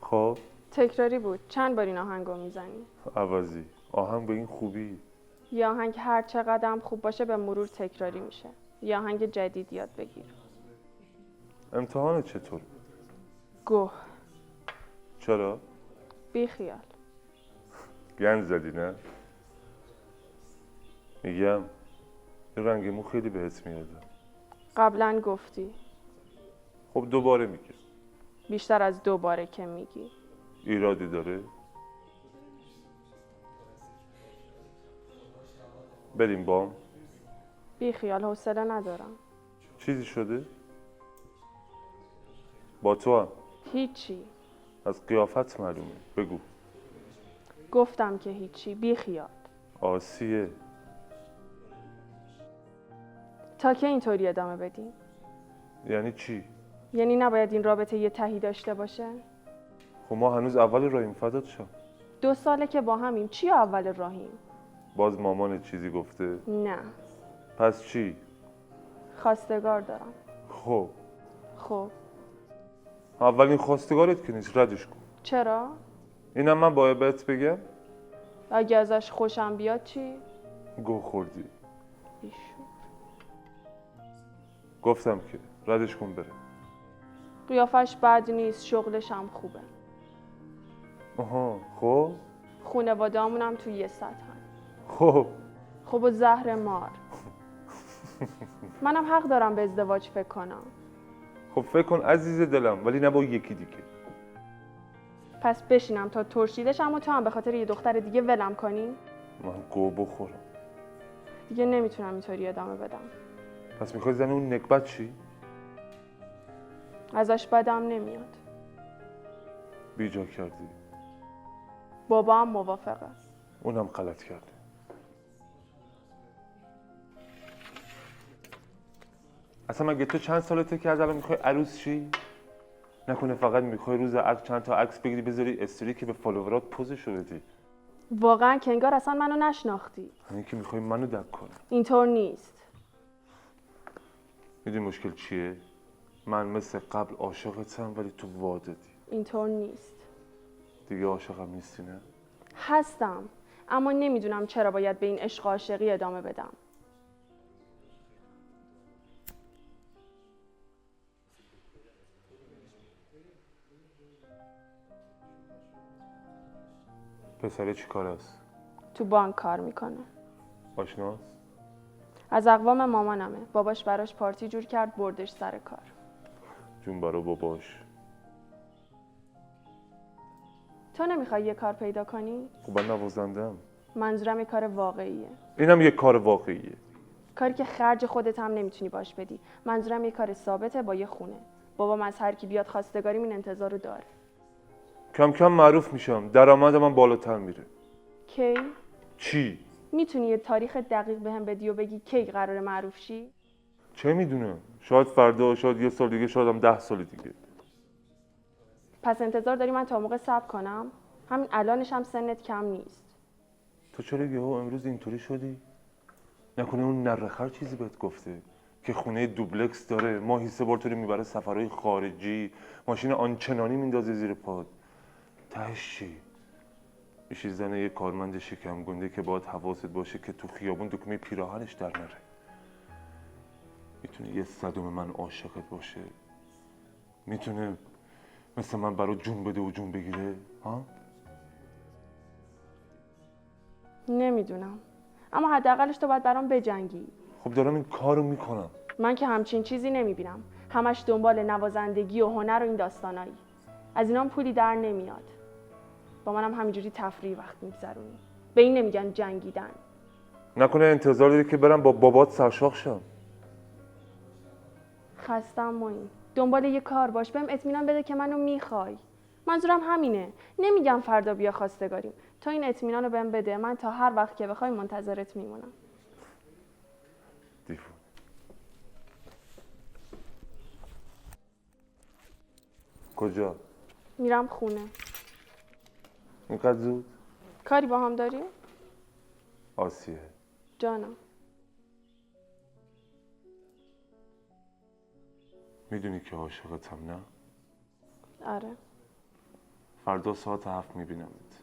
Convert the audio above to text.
خب تکراری بود. چند بار این آهنگو میزنی؟ عوضی آهنگ به این خوبی. یه آهنگ هر چقدر خوب باشه به مرور تکراری میشه. یه آهنگ جدید یاد بگیر. امتحان چطور؟ گوه. چرا؟ بی خیال. گند زدی نه؟ میگم این رنگ مو خیلی بهت میاده. قبلا گفتی. خب دوباره میگه. بیشتر از 2 باره که میگی. ایرادی داره؟ بریم بام. بی خیال، حوصله ندارم. چیزی شده؟ با تو هم هیچی. از قیافت معلومه. بگو. گفتم که هیچی. بی خیال. آسیه. تا که اینطوری ادامه بدیم؟ یعنی چی؟ یعنی نباید این رابطه یه تهی داشته باشه؟ خب ما هنوز اول راهیم فدات شم. 2 ساله که با همیم. چی اول راهیم؟ باز مامانت چیزی گفته؟ نه. پس چی؟ خواستگار دارم. خب خب اولین خواستگارت که نیست، ردش کن. چرا؟ اینم من باید بهت بگم؟ اگه ازش خوشم بیاد چی؟ گو خوردی. بیشور. گفتم که ردش کن بره. قیافش بد نیست، شغلش هم خوبه. آها خب. خونواده‌مونم توی یه سطحن. خب خب و زهر مار. منم حق دارم به ازدواج فکر کنم. خب فکر کن عزیز دلم، ولی نه با یکی دیگه. پس بشینم تا ترشیدشم و تو هم به خاطر یه دختر دیگه ولم کنی؟ من گو بخورم. دیگه نمیتونم اینطوری ادامه بدم. پس میخوای زن اون نکبت چی؟ ازش بدم نمیاد. بیجا کردی. بابا هم موافقه. اونم غلط کرده. اصلا مگه تو چند سالته که از الان میخوای عروس شی؟ نکنه فقط میخوای روز عقد چند تا عکس بگیری بذاری استوری که به فالوورات پوزشو بدی؟ واقعا که انگار اصلا منو نشناختی. همین که میخوای منو دک کنی. اینطور نیست. میدونی مشکل چیه؟ من مثل قبل عاشقتم ولی تو وا دادی. اینطور نیست. دیگه عاشقم نیستی نه؟ هستم، اما نمیدونم چرا باید به این عشق و عاشقی ادامه بدم. پسره چی کار است؟ تو بانک کار میکنه. آشناست؟ از اقوام مامانمه. باباش براش پارتی جور کرد بردش سر کار. جون برا باباش. تو نمیخوای یه کار پیدا کنی؟ خب من نوازندم. منظورم یه کار واقعیه. اینم یه کار واقعیه. کاری که خرج خودت هم نمیتونی باش بدی. منظورم یه کار ثابته با یه خونه. بابام از هر کی بیاد خواستگاریم این انتظارو داره. کم کم معروف میشم، درآمد من بالاتر میره. کی؟ چی؟ میتونی یه تاریخ دقیق بهم بدی و بگی کی قراره معروف شی؟ چه میدونم؟ شاید فردا، شاید یه سال دیگه، شاید هم 10 سال دیگه. پس انتظار داری من تا موقع صبر کنم؟ همین الانش هم سنت کم نیست. تو چرا یهو امروز اینطوری شدی؟ نکنه اون نرخر چیزی بهت گفته که خونه دوبلکس داره، ماهی 3 بار تو رو میبره سفرهای خارجی، ماشین آنچنانی میندازه زیر پاد. تهش چی؟ میشی زن یه کارمند شکم گنده که باید حواست باشه که تو خیابون دکمه پیراهنش در نره. میتونه یه صدم من عاشقت باشه؟ میتونه مثل من برای جون بده و جون بگیره؟ ها؟ نمیدونم، اما حداقلش تو باید برام بجنگی. خب دارم این کارو میکنم. من که همچین چیزی نمیبینم. همش دنبال نوازندگی و هنر و این داستانایی. از اینام پولی در نمیاد. با منم همینجوری تفریح وقت میگذرونی. به این نمیگن جنگیدن. نکنه انتظار داری که برم با بابات سرشاخ شم؟ خستم موین. دنبال یه کار باش، بهم اطمینان بده که منو میخوای. منظورم همینه. نمیگم فردا بیا خواستگاریم. تو این اطمینانو بهم بده، من تا هر وقت که بخوای منتظرت میمونم. دیفون. کجا؟ میرم خونه. اینقدر زود؟ کاری با هم داری؟ آسیه جانم. میدونی که عاشقتم نه؟ آره. فردا ساعت 7 میبینمت.